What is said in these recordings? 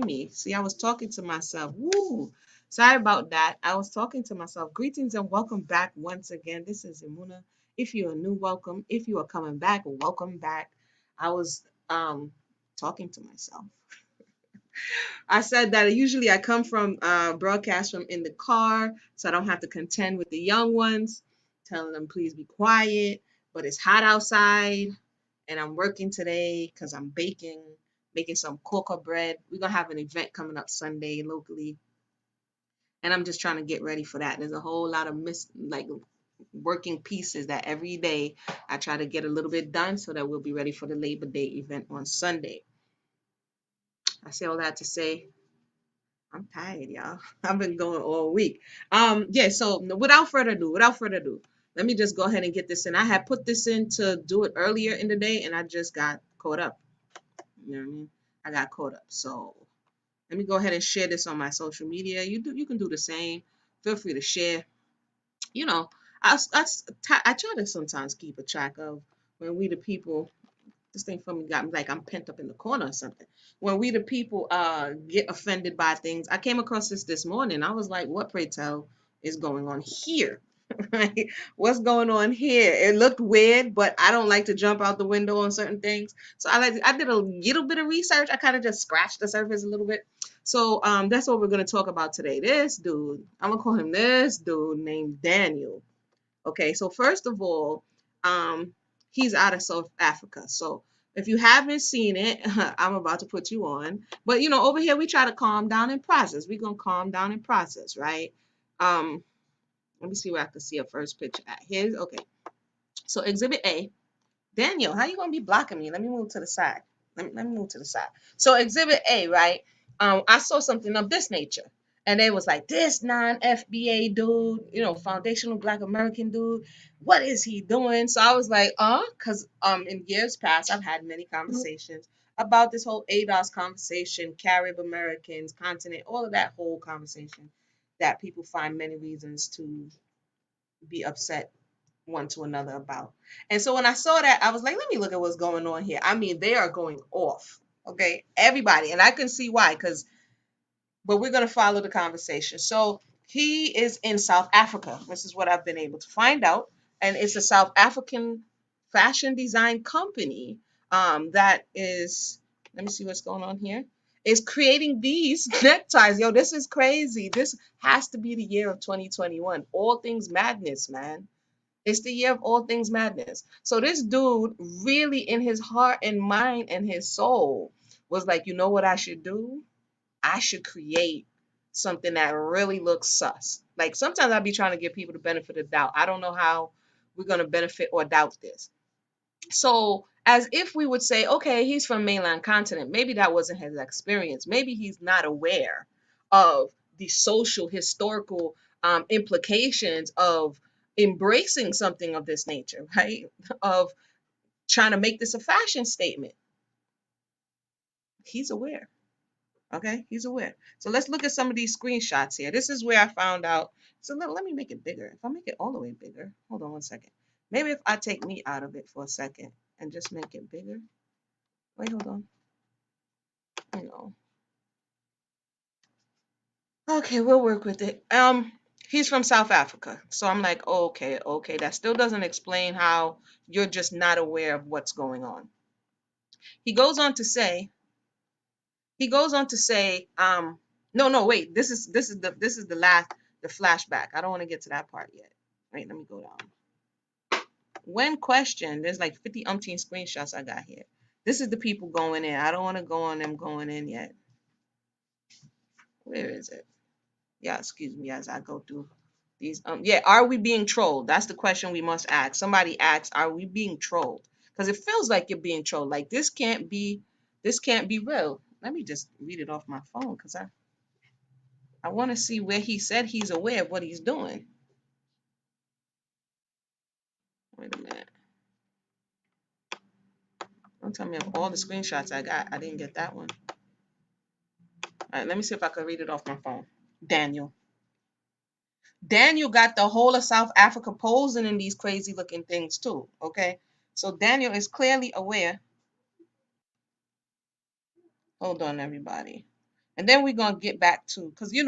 me. See, I was talking to myself. Woo! Sorry about that. I was talking to myself. Greetings and welcome back once again. This is Imuna. If you're new, welcome. If you are coming back, welcome back. I was talking to myself. I said that usually I come from broadcast from in the car, so I don't have to contend with the young ones, telling them please be quiet. But it's hot outside, and I'm working today because I'm baking, making some cocoa bread. We're gonna have an event coming up Sunday locally, and I'm just trying to get ready for that. There's a whole lot of working pieces that every day I try to get a little bit done so that we'll be ready for the Labor Day event on Sunday. I say all that to say I'm tired, y'all. I've been going all week. Yeah, so without further ado, let me just go ahead and get this in. I had put this in to do it earlier in the day and I just got caught up. You know what I mean? I got caught up. So let me go ahead and share this on my social media. You can do the same. Feel free to share. You know, I try to sometimes keep a track of when we the people this thing for me got me like I'm pent up in the corner or something. When we the people get offended by things, I came across this morning. I was like, what pray tell is going on here? Right? What's going on here? It looked weird, but I don't like to jump out the window on certain things. So I did a little bit of research. I kind of just scratched the surface a little bit. So that's what we're gonna talk about today. This dude, I'm gonna call him this dude named Daniel. Okay, so first of all, he's out of South Africa. So if you haven't seen it, I'm about to put you on. But over here we try to calm down and process. We're gonna calm down and process, right? Um, Let me see where I can see a first picture at. Here's okay. So Exhibit A, Daniel, how you gonna be blocking me? Let me move to the side. Let me move to the side. So Exhibit A, right? I saw something of this nature. And they was like, this non-FBA dude, foundational Black American dude, what is he doing? So I was like, because in years past, I've had many conversations about this whole ADOS conversation, Carib Americans, continent, all of that whole conversation that people find many reasons to be upset one to another about. And so when I saw that, I was like, let me look at what's going on here. I mean, they are going off. Okay, everybody. And I can see why, but we're going to follow the conversation. So he is in South Africa. This is what I've been able to find out. And it's a South African fashion design company that is, let me see what's going on here, is creating these neckties. Yo, this is crazy. This has to be the year of 2021. All things madness, man. It's the year of all things madness. So this dude really in his heart and mind and his soul was like, you know what I should do? I should create something that really looks sus. Like sometimes I'll be trying to give people the benefit of doubt. I don't know how we're going to benefit or doubt this. So as if we would say, okay, he's from mainland continent. Maybe that wasn't his experience. Maybe he's not aware of the social, historical implications of embracing something of this nature, right? Of trying to make this a fashion statement. He's aware. Okay, he's aware. So let's look at some of these screenshots here. This is where I found out. So let me make it bigger. If I make it all the way bigger, hold on one second. Maybe if I take me out of it for a second and just make it bigger. Wait, hold on. You know. Okay, we'll work with it. He's from South Africa. So I'm like, oh, okay. That still doesn't explain how you're just not aware of what's going on. He goes on to say, no, wait, this is the flashback. I don't want to get to that part yet. Wait, let me go down. When questioned, there's like 50 umpteen screenshots I got here. This is the people going in. I don't want to go on them going in yet. Where is it? Yeah, excuse me as I go through these. Yeah, are we being trolled? That's the question we must ask. Somebody asks, are we being trolled? Because it feels like you're being trolled. Like this can't be real. Let me just read it off my phone because I want to see where he said he's aware of what he's doing. Wait a minute. Don't tell me of all the screenshots I got, I didn't get that one. All right, let me see if I can read it off my phone. Daniel got the whole of South Africa posing in these crazy looking things too. Okay, so Daniel is clearly aware. Hold on, everybody. And then we're gonna get back to, because you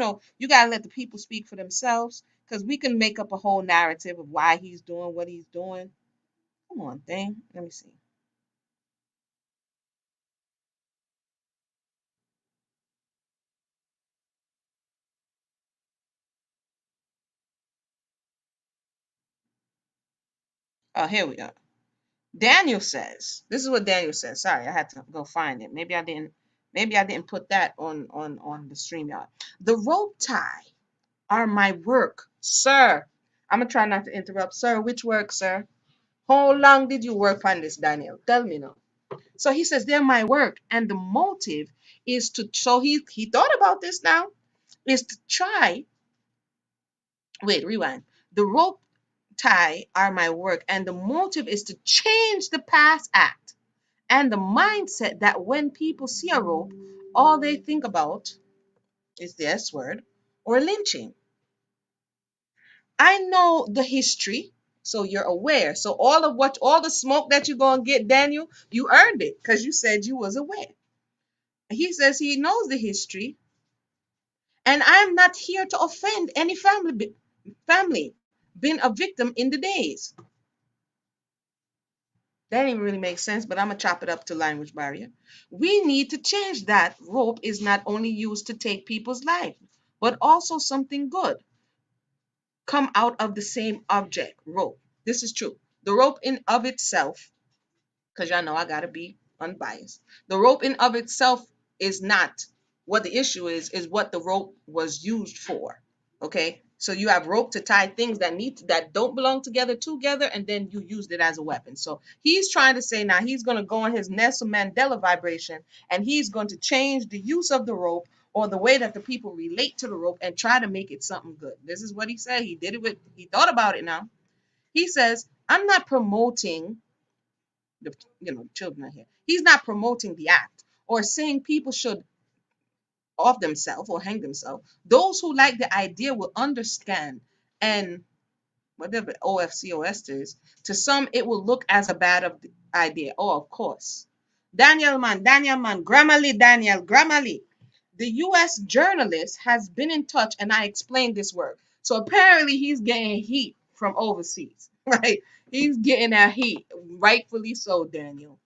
gotta let the people speak for themselves, because we can make up a whole narrative of why he's doing what he's doing. Come on, thing. Let me see. Oh, here we go. Daniel says, this is what Daniel says. Sorry, I had to go find it. Maybe I didn't put that on the stream yard. The rope tie are my work, sir. I'm gonna try not to interrupt, sir. Which work, sir? How long did you work on this, Daniel? Tell me now. So he says they're my work, and the motive is to. So he thought about this now. Is to try. Wait, rewind. The rope tie are my work, and the motive is to change the past act and the mindset that when people see a rope, all they think about is the S word or lynching. I know the history, so you're aware. So all the smoke that you're gonna get, Daniel, you earned it because you said you was aware. He says he knows the history, and I'm not here to offend any family been a victim in the days. That didn't really make sense, but I'm gonna chop it up to language barrier. We need to change that. Rope is not only used to take people's life, but also something good come out of the same object, rope. This is true. The rope in of itself, because y'all know I gotta be unbiased. The rope in of itself is not what the issue is what the rope was used for. Okay, so you have rope to tie things that don't belong together, and then you used it as a weapon. So he's trying to say now he's going to go on his Nelson Mandela vibration, and he's going to change the use of the rope or the way that the people relate to the rope and try to make it something good. This is what he said. He thought about it now. He says, I'm not promoting the children are here. He's not promoting the act or saying people should off themselves or hang themselves. Those who like the idea will understand, and whatever OFCOS is, to some it will look as a bad idea. Oh, of course. Daniel man, Grammarly. The US journalist has been in touch and I explained this work. So apparently he's getting heat from overseas, right? He's getting that heat, rightfully so, Daniel.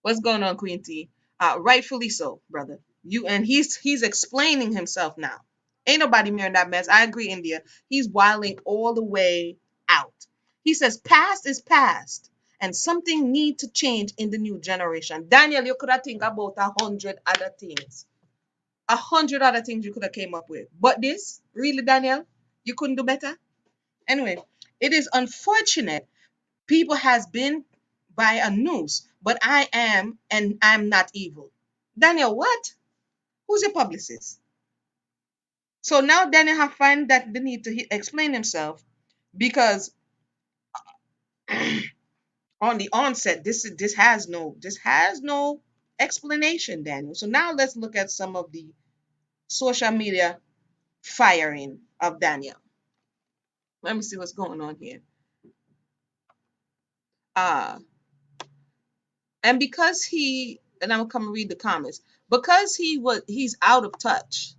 What's going on, Queen T? Rightfully so, brother. You and he's explaining himself now. Ain't nobody mirroring that mess. I agree, India. He's wilding all the way out. He says past is past, and something need to change in the new generation. Daniel, you could have think about 100 other things. 100 other things you could have came up with. But this, really, Daniel, you couldn't do better? Anyway, it is unfortunate people has been by a noose, but I am and I'm not evil. Daniel, what? Who's your publicist? So now Daniel have find that the need to explain himself because on the onset this has no explanation, Daniel. So now let's look at some of the social media firing of Daniel. Let me see what's going on here. Uh and because and I'm gonna come read the comments. Because he's out of touch.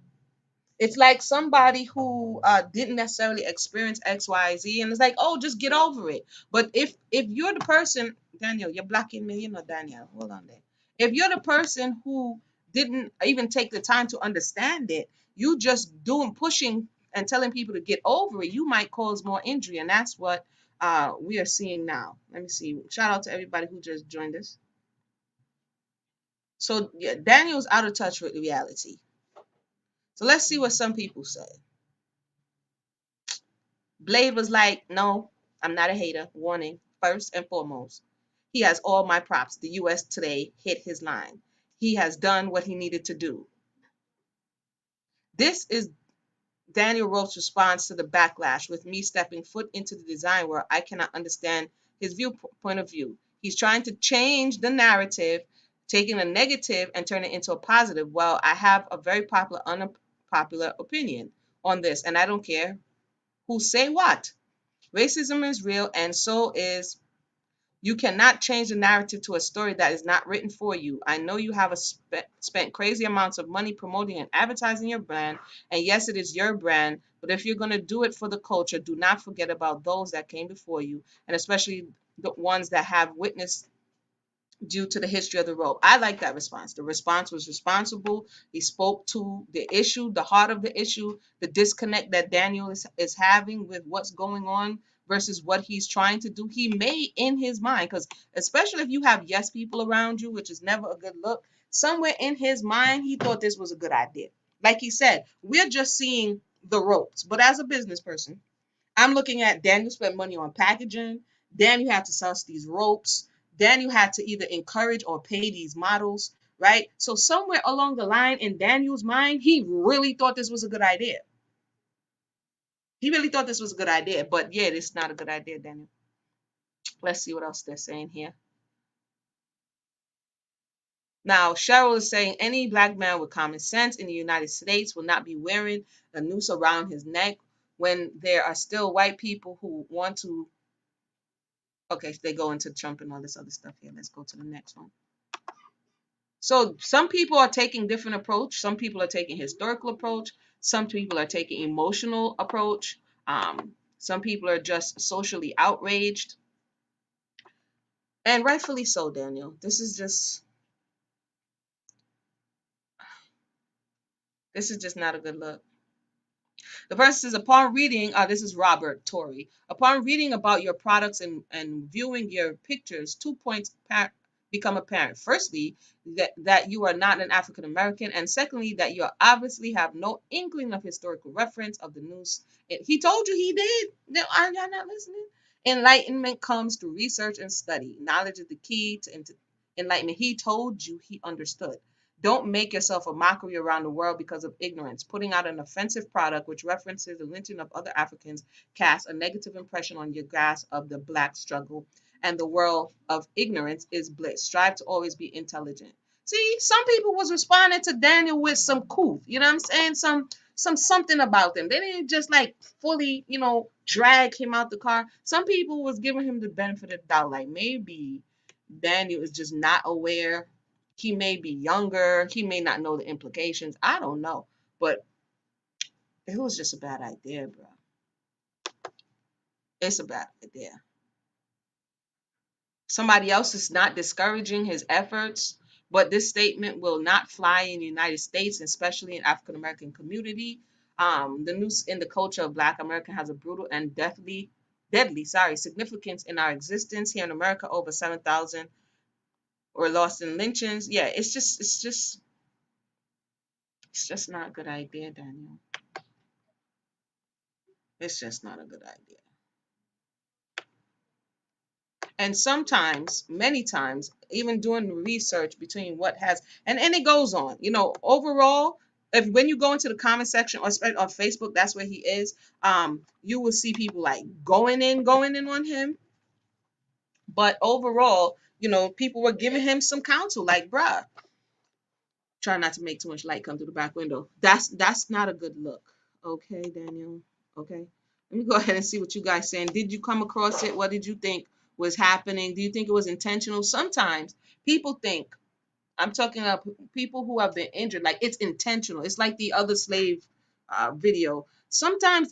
It's like somebody who didn't necessarily experience XYZ, and it's like, oh, just get over it. But if you're the person, Daniel, you're blocking me, Daniel. Hold on there. If you're the person who didn't even take the time to understand it, you just doing pushing and telling people to get over it, you might cause more injury, and that's what we are seeing now. Let me see. Shout out to everybody who just joined us. So yeah, Daniel's out of touch with reality. So let's see what some people say. Blade was like, no, I'm not a hater. Warning, first and foremost. He has all my props. The US today hit his line. He has done what he needed to do. This is Daniel Rope's response to the backlash with me stepping foot into the design where I cannot understand his point of view. He's trying to change the narrative, taking a negative and turning it into a positive. Well, I have a very unpopular opinion on this, and I don't care who say what. Racism is real, and so is You cannot change the narrative to a story that is not written for you. I know you have spent crazy amounts of money promoting and advertising your brand. And yes, it is your brand. But if you're going to do it for the culture, do not forget about those that came before you, and especially the ones that have witnessed due to the history of the road. I like that response. The response was responsible. He spoke to the issue, the heart of the issue, the disconnect that Daniel is having with what's going on versus what he's trying to do. He may in his mind, because especially if you have yes people around you, which is never a good look, somewhere in his mind, he thought this was a good idea. Like he said, we're just seeing the ropes. But as a business person, I'm looking at Daniel spent money on packaging. Daniel had to sell these ropes. Daniel had to either encourage or pay these models, right? So somewhere along the line in Daniel's mind, he really thought this was a good idea. He really thought this was a good idea, but yeah, it's not a good idea, Daniel. Let's see what else they're saying here. Now, Cheryl is saying any black man with common sense in the United States will not be wearing a noose around his neck when there are still white people who want to. Okay, they go into Trump and all this other stuff here. Let's go to the next one. So some people are taking different approach. Some people are taking historical approach. Some people are taking emotional approach. Some people are just socially outraged, and rightfully so, Daniel. This is just not a good look. The person says, upon reading, this is Robert Torrey. Upon reading about your products and viewing your pictures, 2 points become apparent. Firstly, that you are not an African American, and secondly, that you obviously have no inkling of historical reference of the news. He told you he did. Are y'all not listening? Enlightenment comes through research and study. Knowledge is the key to enlightenment. He told you he understood. Don't make yourself a mockery around the world because of ignorance. Putting out an offensive product which references the lynching of other Africans casts a negative impression on your grasp of the black struggle, and the world of ignorance is bliss. Strive to always be intelligent. See, some people was responding to Daniel with some cool, you know what I'm saying? Some something about them. They didn't just like fully, drag him out the car. Some people was giving him the benefit of the doubt, like maybe Daniel is just not aware. He may be younger. He may not know the implications. I don't know. But it was just a bad idea, bro. It's a bad idea. Somebody else is not discouraging his efforts, but this statement will not fly in the United States, especially in African American community. The noose in the culture of Black America has a brutal and deadly, significance in our existence here in America. Over 7,000 were lost in lynchings. Yeah, it's just not a good idea, Daniel. It's just not a good idea. And sometimes, many times, even doing research between what has, and it goes on, overall, if when you go into the comment section or on Facebook, that's where he is, you will see people like going in on him. But overall, people were giving him some counsel, like, bruh, try not to make too much light come through the back window. That's not a good look. Okay, Daniel. Okay. Let me go ahead and see what you guys saying. Did you come across it? What did you think was happening? Do you think it was intentional? Sometimes people think, I'm talking about people who have been injured, like it's intentional. It's like the other slave video. Sometimes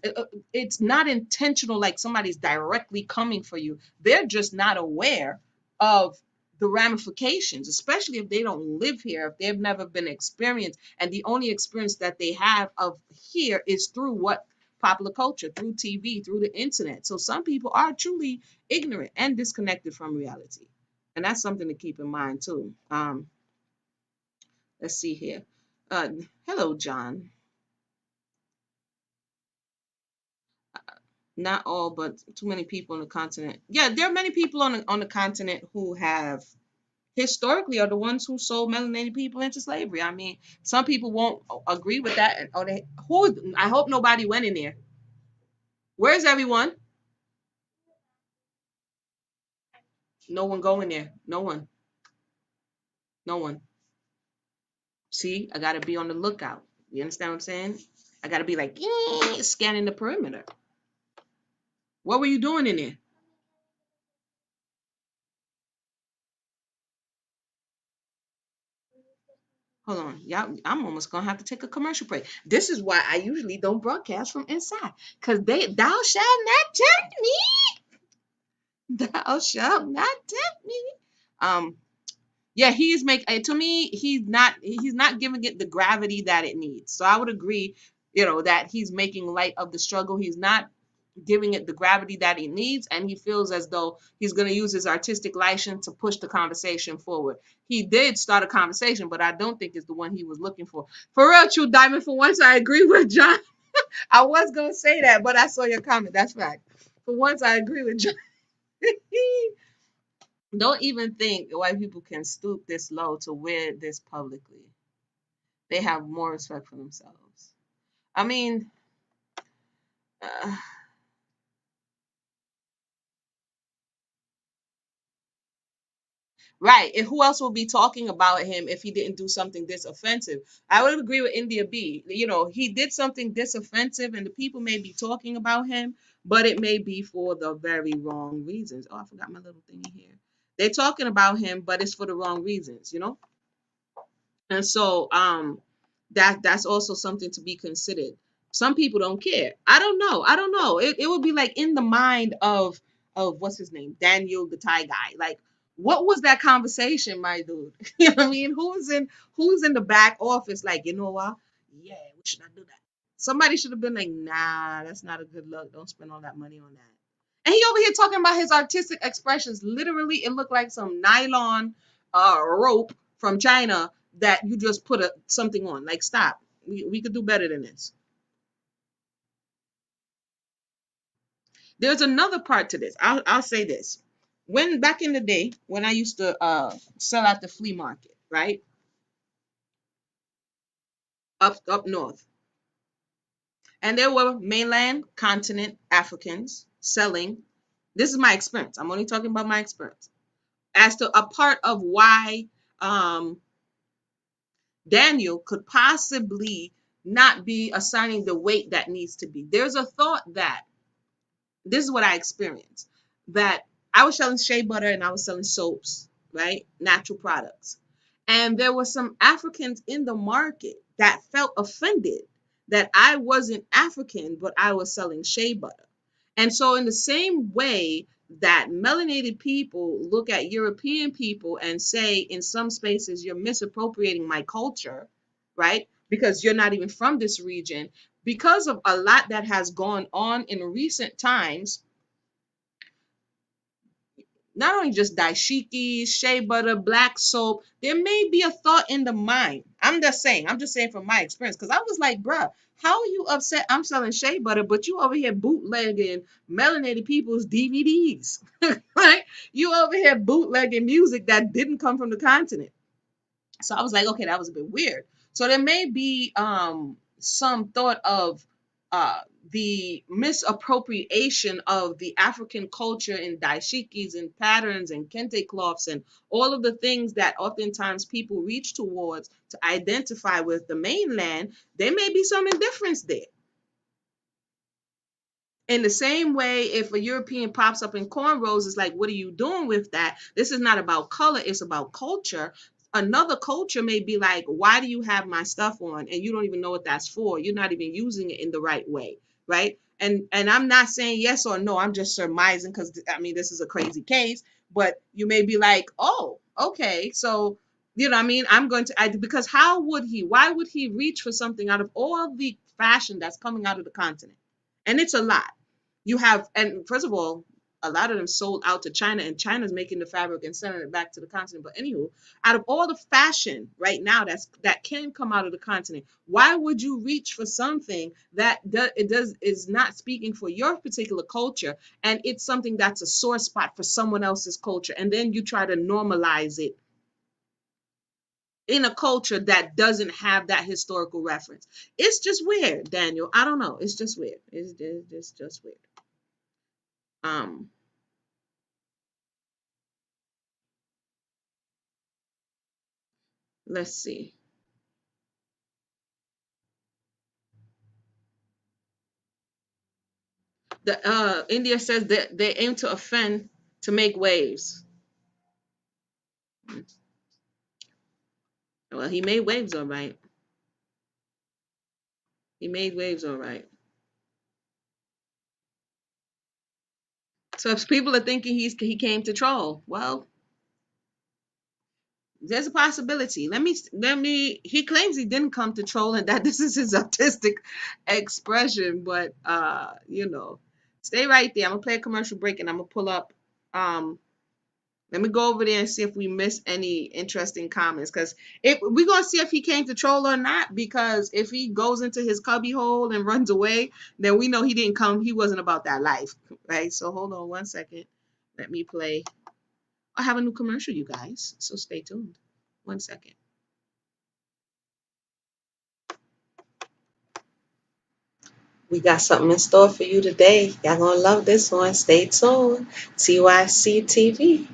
it's not intentional, like somebody's directly coming for you. They're just not aware of the ramifications, especially if they don't live here, if they've never been experienced. And the only experience that they have of here is through what? Popular culture, through TV, through the internet. So some people are truly ignorant and disconnected from reality. And that's something to keep in mind too. Let's see here. Uh, Hello, John. Not all, but too many people on the continent. Yeah, there are many people on the continent who have historically are the ones who sold melanated people into slavery. I mean, some people won't agree with that. And I hope nobody went in there. Where's everyone? No one going there. No one. No one. See, I gotta be on the lookout. You understand what I'm saying? I gotta be like scanning the perimeter. What were you doing in there? Hold on. Y'all, I'm almost gonna have to take a commercial break. This is why I usually don't broadcast from inside. Cause thou shalt not tempt me. Thou shalt not tempt me. Um, yeah, he is to me, he's not giving it the gravity that it needs. So I would agree, that he's making light of the struggle. He's not giving it the gravity that he needs, and he feels as though he's going to use his artistic license to push the conversation forward. He did start a conversation, but I don't think it's the one he was looking for. For real, True Diamond, for once I agree with John. I was going to say that, but I saw your comment. That's fact. For once I agree with John. Don't even think white people can stoop this low to wear this publicly. They have more respect for themselves. I mean, uh, right. And who else would be talking about him if he didn't do something this offensive? I would agree with India B. He did something this offensive, and the people may be talking about him, but it may be for the very wrong reasons. Oh, I forgot my little thingy here. They're talking about him, but it's for the wrong reasons. And so that's also something to be considered. Some people don't care. I don't know. I don't know. It would be like in the mind of what's his name? Daniel the Thai guy. Like what was that conversation, my dude? You know what I mean? Who's in the back office like, you know what? Yeah, we should not do that. Somebody should have been like, nah, that's not a good look. Don't spend all that money on that. And he over here talking about his artistic expressions. Literally, it looked like some nylon rope from China that you just put something on. Like, stop. We could do better than this. There's another part to this. I'll say this. When back in the day, when I used to sell at the flea market, right? Up north. And there were mainland continent Africans selling. This is my experience. I'm only talking about my experience. As to a part of why um Daniel could possibly not be assigning the weight that needs to be. There's a thought that this is what I experienced, that I was selling shea butter and I was selling soaps, right? Natural products. And there were some Africans in the market that felt offended that I wasn't African, but I was selling shea butter. And so, in the same way that melanated people look at European people and say, in some spaces, you're misappropriating my culture, right? Because you're not even from this region. Because of a lot that has gone on in recent times, not only just dashiki, shea butter, black soap, there may be a thought in the mind. I'm just saying from my experience, because I was like, bruh, how are you upset I'm selling shea butter, but you over here bootlegging melanated people's DVDs, right? You over here bootlegging music that didn't come from the continent. So I was like, okay, that was a bit weird. So there may be some thought of uh, the misappropriation of the African culture in daishikis and patterns and kente cloths and all of the things that oftentimes people reach towards to identify with the mainland. There may be some indifference there. In the same way, if a European pops up in cornrows, it's like, what are you doing with that? This is not about color, it's about culture. Another culture may be like, why do you have my stuff on? And you don't even know what that's for. You're not even using it in the right way, right? And I'm not saying yes or no, I'm just surmising because I mean this is a crazy case, but you may be like, oh, okay, so you know what I mean? I'm going to because why would he reach for something out of all the fashion that's coming out of the continent? And it's a lot. And first of all, a lot of them sold out to China, and China's making the fabric and sending it back to the continent. But anywho, out of all the fashion right now that can come out of the continent, why would you reach for something that is not speaking for your particular culture, and it's something that's a sore spot for someone else's culture, and then you try to normalize it in a culture that doesn't have that historical reference? It's just weird, Daniel. I don't know. It's just weird. It's just weird. Um, let's see. The India says that they aim to offend to make waves. Well, he made waves all right. He made waves all right. So if people are thinking he came to troll, well, there's a possibility. Let me. He claims he didn't come to troll and that this is his artistic expression, but stay right there. I'm gonna play a commercial break and I'm gonna pull up. Um, Let me go over there and see if we miss any interesting comments. Because if we're gonna see if he came to troll or not, because if he goes into his cubby hole and runs away, then we know he didn't come. He wasn't about that life, right? So hold on 1 second. Let me play. I have a new commercial, you guys. So stay tuned. 1 second. We got something in store for you today. Y'all gonna love this one. Stay tuned. TYC TV.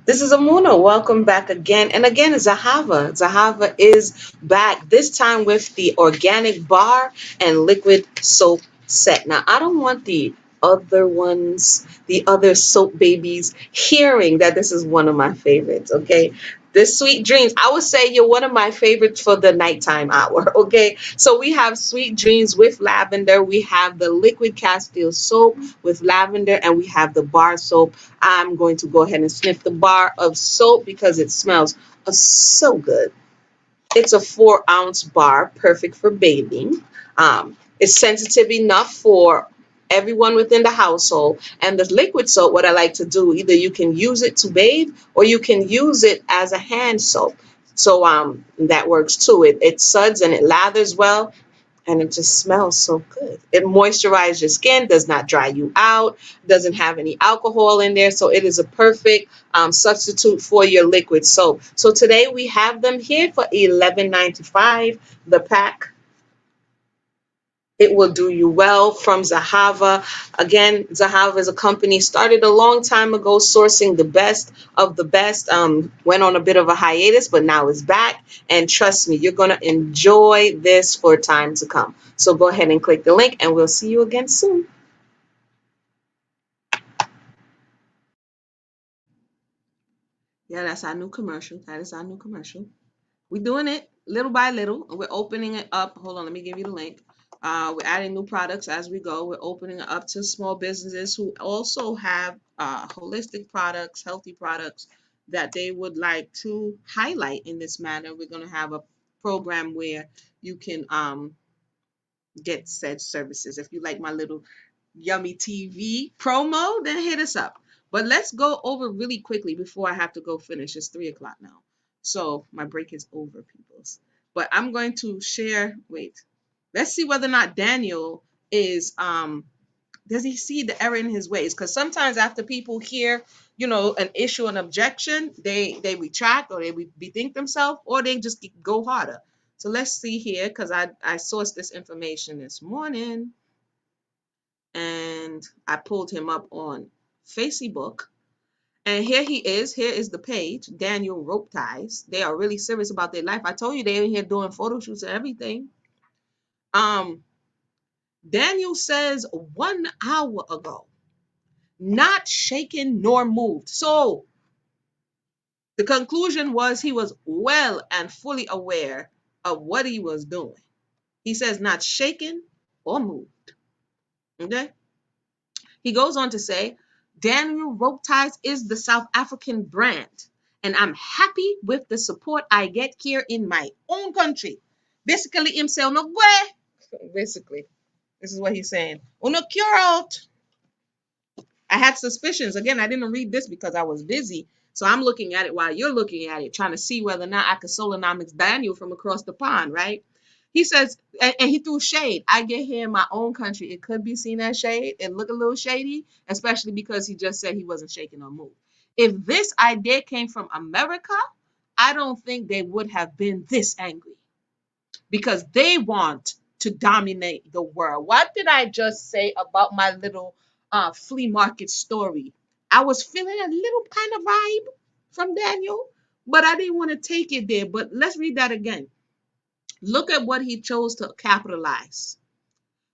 This is Amuna. Welcome back again. And again, Zahava. Zahava is back, this time with the organic bar and liquid soap set. Now, I don't want the other ones, the other soap babies, hearing that this is one of my favorites, okay? This Sweet Dreams, I would say you're one of my favorites for the nighttime hour, okay? So we have Sweet Dreams with lavender. We have the liquid Castile soap with lavender, and we have the bar soap. I'm going to go ahead and sniff the bar of soap because it smells so good. It's a 4-ounce bar, perfect for bathing. It's sensitive enough for everyone within the household. And the liquid soap, what I like to do, either you can use it to bathe or you can use it as a hand soap. So that works too. It suds and it lathers well, and it just smells so good. It moisturizes your skin, does not dry you out, doesn't have any alcohol in there, so it is a perfect substitute for your liquid soap. So today we have them here for $11.95 the pack. It will do you well from Zahava. Again, Zahava is a company started a long time ago sourcing the best of the best. Went on a bit of a hiatus, but now is back. And trust me, you're going to enjoy this for time to come. So go ahead and click the link and we'll see you again soon. Yeah, that's our new commercial. That is our new commercial. We're doing it little by little. We're opening it up. Hold on, let me give you the link. We're adding new products as we go. We're opening it up to small businesses who also have holistic products, healthy products that they would like to highlight in this manner. We're going to have a program where you can get said services. If you like my little Yummy TV promo, then hit us up. But let's go over really quickly before I have to go finish. It's 3 o'clock now. So my break is over, peoples. But I'm going to share, wait, let's see whether or not Daniel is does he see the error in his ways? Because sometimes after people hear, an issue, an objection, they retract or they bethink themselves or they just go harder. So let's see here, because I sourced this information this morning and I pulled him up on Facebook. And here he is. Here is the page. Daniel Rope Ties. They are really serious about their life. I told you they're in here doing photo shoots and everything. Daniel says 1 hour ago, not shaken nor moved. So the conclusion was he was well and fully aware of what he was doing. He says not shaken or moved. Okay. He goes on to say, Daniel Rope Ties is the South African brand, and I'm happy with the support I get here in my own country. Basically, him say, no go. Basically, this is what he's saying. Uno cure out. I had suspicions. Again, I didn't read this because I was busy. So I'm looking at it while you're looking at it, trying to see whether or not I could Solonomics Daniel from across the pond, right? He says, and he threw shade. I get here in my own country. It could be seen as shade and look a little shady, especially because he just said he wasn't shaking or moved. If this idea came from America, I don't think they would have been this angry because they want to dominate the world. What did I just say about my little flea market story? I was feeling a little kind of vibe from Daniel, but I didn't want to take it there. But let's read that again. Look at what he chose to capitalize.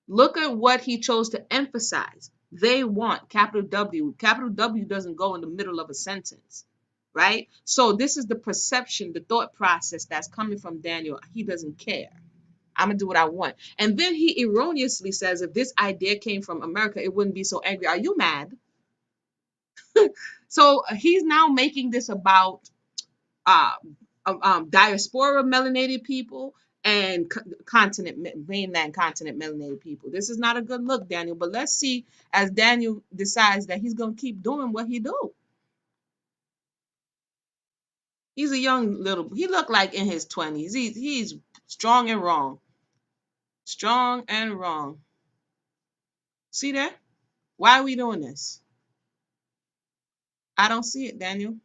Look at what he chose to emphasize. They want capital W. Capital W doesn't go in the middle of a sentence, right? So this is the perception, the thought process that's coming from Daniel. He doesn't care. I'm gonna do what I want. And then he erroneously says, if this idea came from America, it wouldn't be so angry. Are you mad? So he's now making this about uh, diaspora melanated people and mainland continent melanated people. This is not a good look, Daniel. But let's see as Daniel decides that he's gonna keep doing what he do. He's a young little. He looked like in his 20s. He's strong and wrong. Strong and wrong. See that? Why are we doing this? I don't see it, Daniel.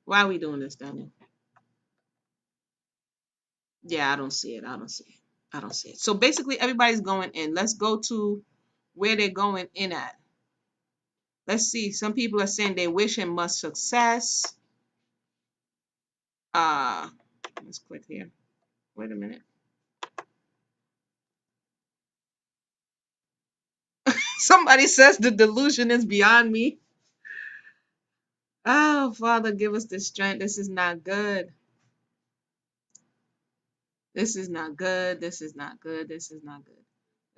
Why are we doing this, Daniel? Yeah, I don't see it. I don't see it. I don't see it. So basically, everybody's going in. Let's go to where they're going in at. Let's see. Some people are saying they wish him much success. Uh, let's click here. Wait a minute. Somebody says the delusion is beyond me. Oh, Father, give us the strength. This is not good. This is not good. This is not good. This is not good.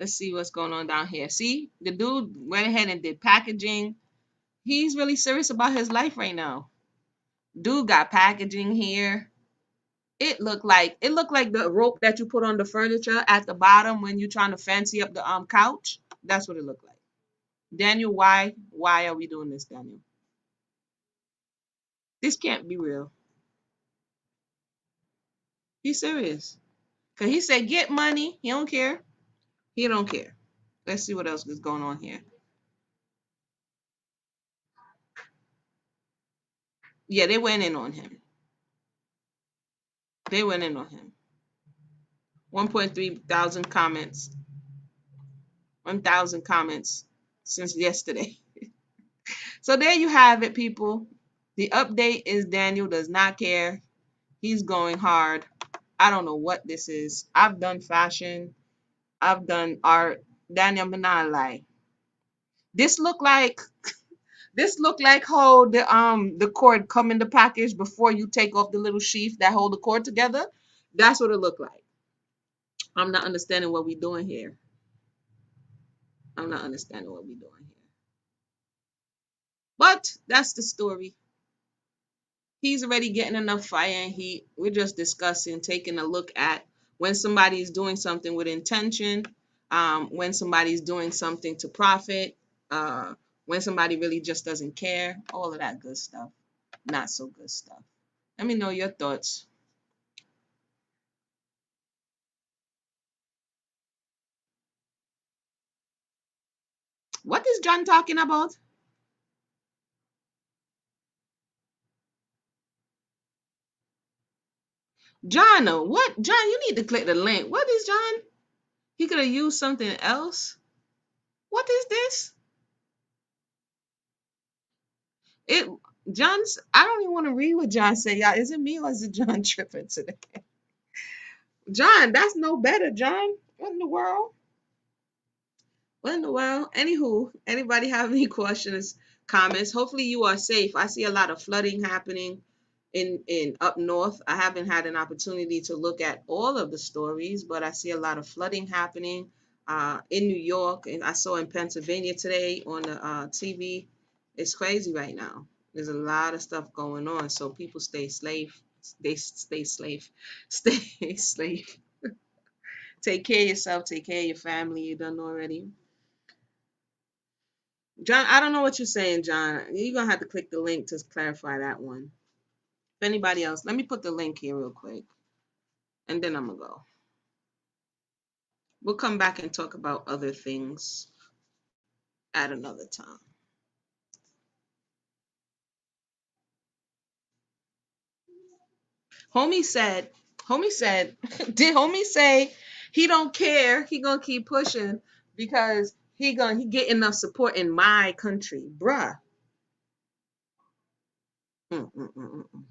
Let's see what's going on down here. See, the dude went ahead and did packaging. He's really serious about his life right now. Dude got packaging here. It looked like the rope that you put on the furniture at the bottom when you're trying to fancy up the couch. That's what it looked like. Daniel, why are we doing this, Daniel? This can't be real. He's serious. Cause he said get money. He don't care. He don't care. Let's see what else is going on here. Yeah, they went in on him. They went in on him. 1.3 thousand comments. 1,000 comments since yesterday. So there you have it, people. The update is Daniel does not care. He's going hard. I don't know what this is. I've done fashion. I've done art. Daniel Manalai. This look like how the cord come in the package before you take off the little sheath that hold the cord together. That's what it looked like. I'm not understanding what we're doing here. I'm not understanding what we're doing here. But that's the story. He's already getting enough fire and heat. We're just discussing, taking a look at when somebody's doing something with intention, when somebody's doing something to profit, uh, when somebody really just doesn't care, all of that good stuff. Not so good stuff. Let me know your thoughts. What is John talking about? John, what? John, you need to click the link. What is John? He could have used something else. What is this? It John's. I don't even want to read what John said. Y'all, is it me or is it John tripping today? John, that's no better, John. What in the world? What in the world? Anywho, anybody have any questions, comments? Hopefully you are safe. I see a lot of flooding happening in up north. I haven't had an opportunity to look at all of the stories, but I see a lot of flooding happening in New York, and I saw in Pennsylvania today on the TV. It's crazy right now. There's a lot of stuff going on, so people stay slave. They stay slave. Stay slave. Take care of yourself. Take care of your family. You done already. John, I don't know what you're saying, John. You're gonna have to click the link to clarify that one. If anybody else, let me put the link here real quick, and then I'm gonna go. We'll come back and talk about other things at another time. Homie said, homie said, did homie say he don't care? He gonna keep pushing because he get enough support in my country, bruh. Mm, mm, mm, mm, mm.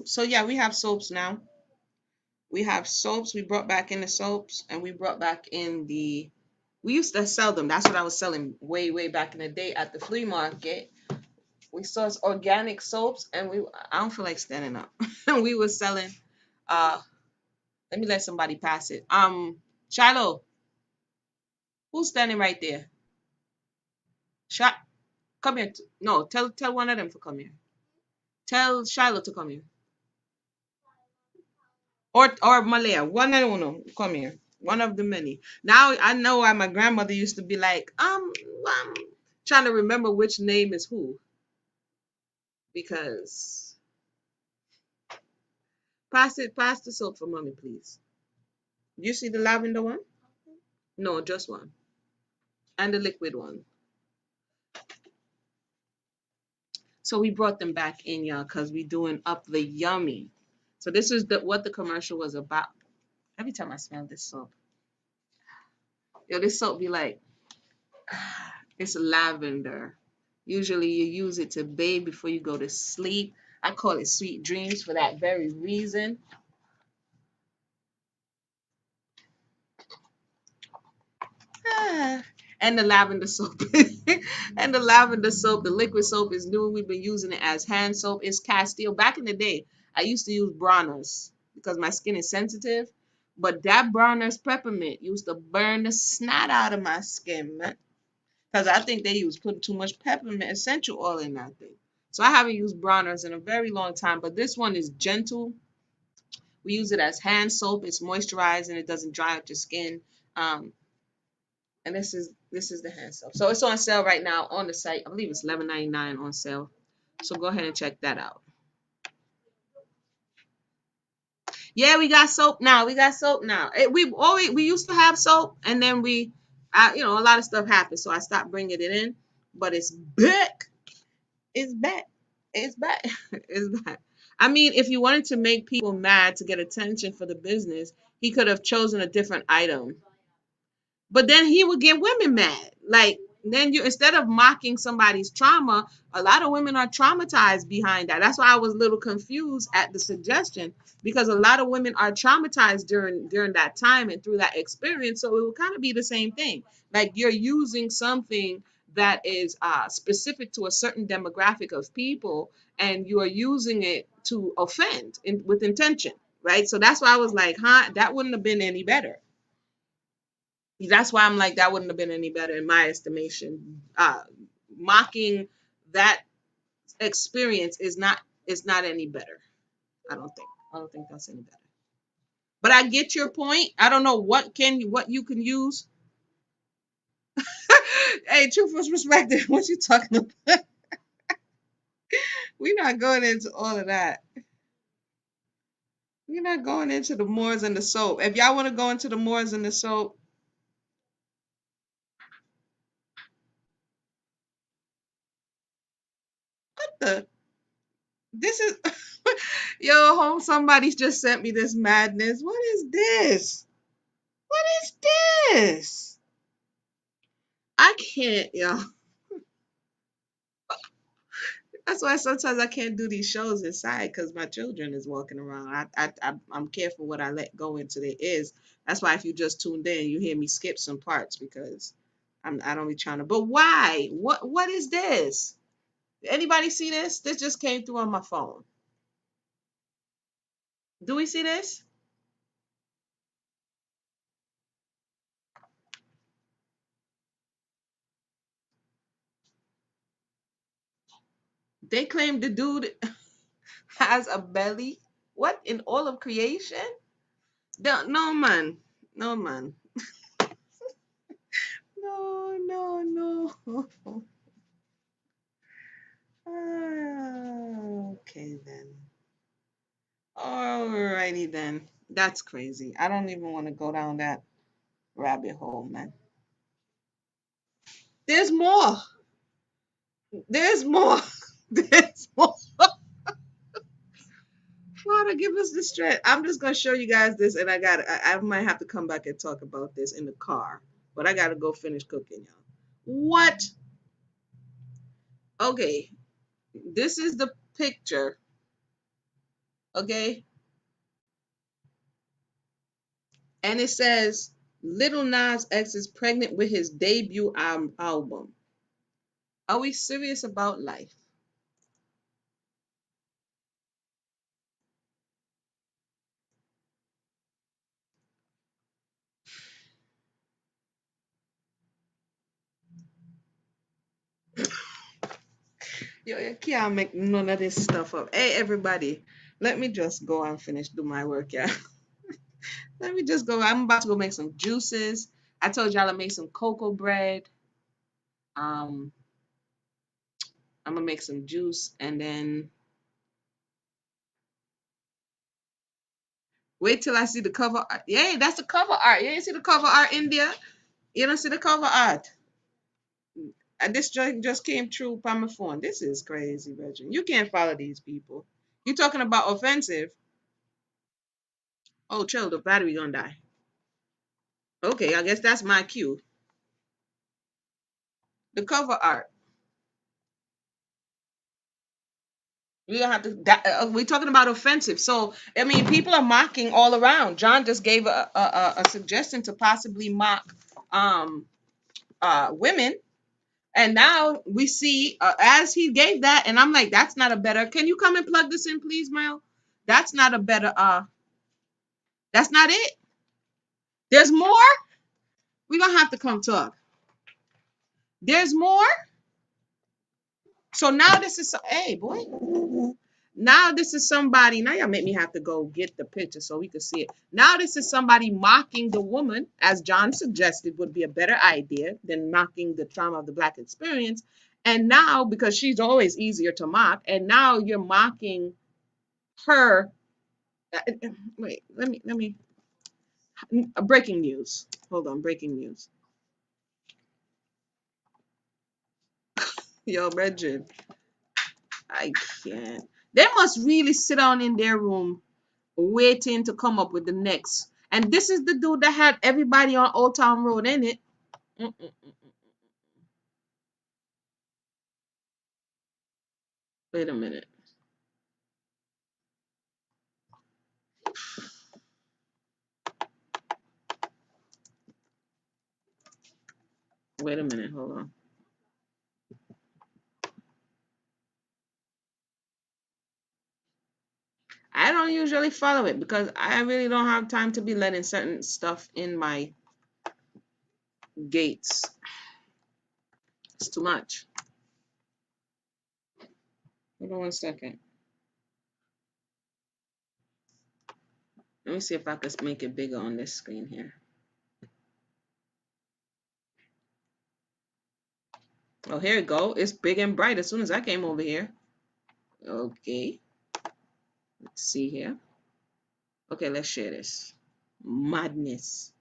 So yeah, we have soaps now. We have soaps. We brought back in the soaps, and we brought back in the. We used to sell them. That's what I was selling way, way back in the day at the flea market. We saw organic soaps, and we. I don't feel like standing up. We were selling. Uh, Let me let somebody pass it. Shiloh, who's standing right there? Shot, come here. No, tell one of them to come here. Tell Shiloh to come here. Or Malaya, one and uno, come here. One of the many. Now I know why my grandmother used to be like, trying to remember which name is who. Because pass the soap for mommy, please. You see the lavender one? No, just one. And the liquid one. So we brought them back in, y'all, because we doing up the yummy. So this is what the commercial was about. Every time I smell this soap, yo, this soap be like, it's lavender. Usually you use it to bathe before you go to sleep. I call it sweet dreams for that very reason. Ah, and the lavender soap. And the lavender soap, the liquid soap is new. We've been using it as hand soap. It's Castile. Back in the day, I used to use Bronner's because my skin is sensitive. But that Bronner's peppermint used to burn the snot out of my skin, man. Because I think they use putting too much peppermint essential oil in that thing. So I haven't used Bronner's in a very long time, but this one is gentle. We use it as hand soap. It's moisturizing. It doesn't dry out your skin. And this is the hand soap. So it's on sale right now on the site. I believe it's $11.99 on sale. So go ahead and check that out. Yeah, we got soap now. We got soap now. We used to have soap, and then a lot of stuff happened, so I stopped bringing it in. But it's back. It's back. It's back. It's back. I mean, if you wanted to make people mad to get attention for the business, he could have chosen a different item. But then he would get women mad. Like then you instead of mocking somebody's trauma, a lot of women are traumatized behind that. That's why I was a little confused at the suggestion because a lot of women are traumatized during that time and through that experience. So it will kind of be the same thing. Like you're using something that is specific to a certain demographic of people, and you are using it to offend with intention, right? So that's why I was like, huh, that wouldn't have been any better. That's why I'm like that wouldn't have been any better in my estimation. Mocking that experience is not any better. I don't think that's any better. But I get your point. I don't know what you can use. Hey, truth was perspective. What you talking about? We're not going into all of that. We're not going into the mores and the soap. If y'all want to go into the mores and the soap, the this is yo home. Somebody's just sent me this madness. What is this? What is this? I can't, yo. That's why sometimes I can't do these shows inside because my children is walking around. I'm careful what I let go into their ears. That's why if you just tuned in, you hear me skip some parts because I don't be trying to. But why? What is this? Anybody see this? This just came through on my phone. Do we see this? They claim the dude has a belly. What in all of creation? No man. No man. No, no, no. Okay then. Alrighty then. That's crazy. I don't even want to go down that rabbit hole, man. There's more. There's more. There's more. Father, give us the strength. I'm just gonna show you guys this, and I might have to come back and talk about this in the car, but I gotta go finish cooking, y'all. What? Okay, this is the picture. Okay. And it says Little Nas X is pregnant with his debut album. Are we serious about life? Yo, you can't make none of this stuff up. Hey, everybody, let me just go and finish do my work. Yeah, let me just go. I'm about to go make some juices. I told y'all I made some cocoa bread. Um, I'm gonna make some juice and then wait till I see the cover art. Yay, that's the cover art. You ain't see the cover art, India? You don't see the cover art. And this just came through by my phone. This is crazy, Reggie. You can't follow these people. You talking about offensive? Oh, chill, the battery gonna die. Okay, I guess that's my cue. The cover art. We don't have to. We're talking about offensive. So I mean, people are mocking all around. John just gave a suggestion to possibly mock um women, and now we see as he gave that, and I'm like, that's not a better. Can you come and plug this in, please, Mel? That's not a better. That's not it. There's more. We're gonna have to come talk. There's more. So now this is hey boy. Now this is somebody. Now y'all make me have to go get the picture so we can see it. Now this is somebody mocking the woman, as John suggested, would be a better idea than mocking the trauma of the black experience. And now because she's always easier to mock, and now you're mocking her. Wait, let me. Breaking news. Hold on, breaking news. Yo, Bridget, I can't. They must really sit down in their room waiting to come up with the next. And this is the dude that had everybody on Old Town Road in it. Mm-mm. Wait a minute. Wait a minute. Hold on. I don't usually follow it because I really don't have time to be letting certain stuff in my gates. It's too much. Hold on 1 second. Let me see if I can make it bigger on this screen here. Oh, here we go. It's big and bright as soon as I came over here. Okay. Let's see here. Okay, let's share this. Madness.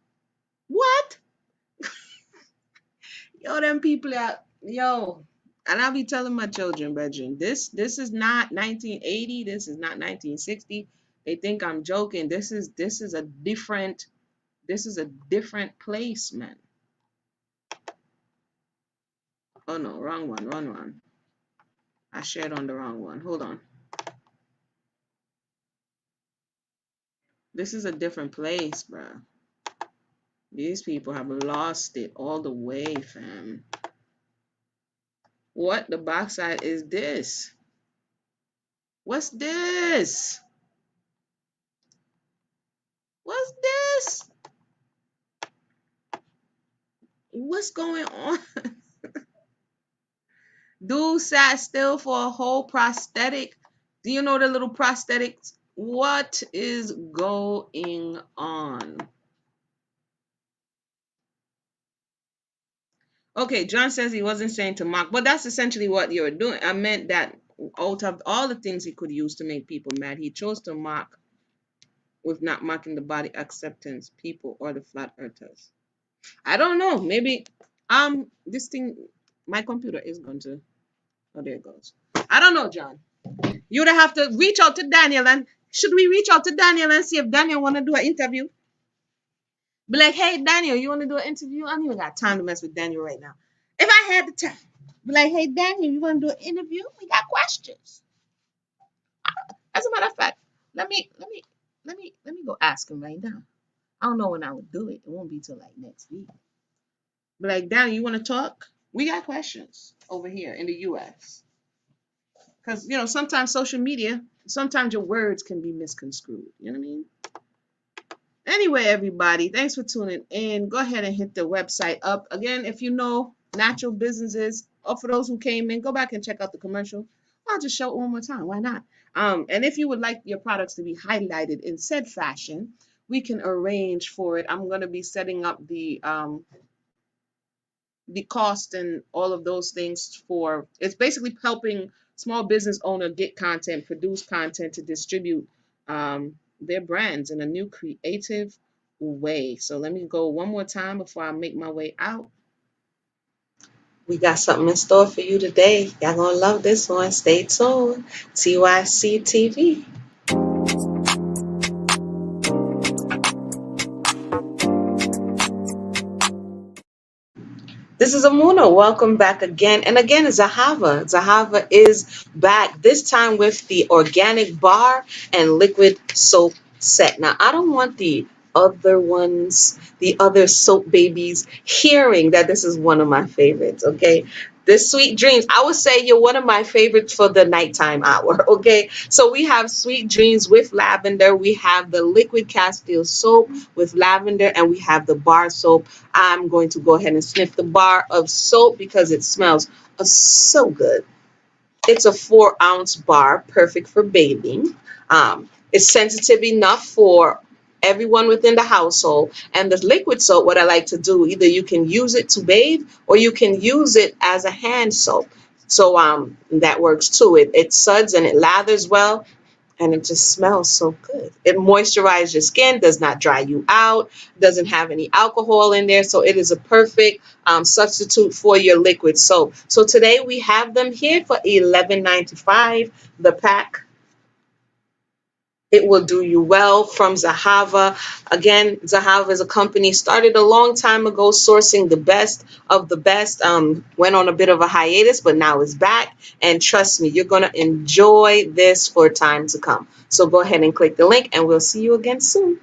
What? Yo, them people are yo. And I'll be telling my children, brethren, this is not 1980. This is not 1960. They think I'm joking. This is a different place, man. Oh no, wrong one, wrong one. I shared on the wrong one. Hold on. This is a different place, bro. These people have lost it all the way, fam. What the backside is this? What's this? What's this? What's going on? Dude sat still for a whole prosthetic. Do you know the little prosthetics? What is going on? Okay, John says he wasn't saying to mock, but that's essentially what you were doing. I meant that out of all the things he could use to make people mad, he chose to mock with not mocking the body acceptance people or the flat earthers. I don't know. Maybe this thing, my computer is going to. Oh, there it goes. I don't know, John. You'd have to reach out to Daniel, and should we reach out to Daniel and see if Daniel want to do an interview? Be like, hey Daniel, you want to do an interview? I don't even got time to mess with Daniel right now. If I had the time, be like, hey Daniel, you want to do an interview? We got questions. As a matter of fact, Let me go ask him right now. I don't know when I would do it. It won't be till like next week. But like, Danny, you want to talk? We got questions over here in the U.S. Because sometimes social media, sometimes your words can be misconstrued. You know what I mean? Anyway, everybody, thanks for tuning in. Go ahead and hit the website up. Again, if you know natural businesses, or for those who came in, go back and check out the commercial. I'll just show it one more time. Why not? And if you would like your products to be highlighted in said fashion, we can arrange for it. I'm going to be setting up the cost and all of those things for it's basically helping small business owner get content, produce content to distribute their brands in a new creative way. So let me go one more time before I make my way out. We got something in store for you today. Y'all gonna love this one. Stay tuned. TYC TV. This is Amuna. Welcome back again. And again, Zahava. Zahava is back, this time with the organic bar and liquid soap set. Now, I don't want the other ones, the other soap babies, hearing that this is one of my favorites, okay? This Sweet Dreams, I would say you're one of my favorites for the nighttime hour, okay? So we have Sweet Dreams with lavender. We have the liquid Castile soap with lavender, and we have the bar soap. I'm going to go ahead and sniff the bar of soap because it smells so good. It's a 4-ounce bar, perfect for bathing. It's sensitive enough for everyone within the household. And the liquid soap, what I like to do, either you can use it to bathe or you can use it as a hand soap. So that works too. It suds and it lathers well, and it just smells so good. It moisturizes your skin, does not dry you out, doesn't have any alcohol in there, so it is a perfect substitute for your liquid soap. So today we have them here for $11.95 the pack. It will do you well from Zahava. Again, Zahava is a company started a long time ago sourcing the best of the best. Went on a bit of a hiatus, but now is back. And trust me, you're going to enjoy this for time to come. So go ahead and click the link and we'll see you again soon.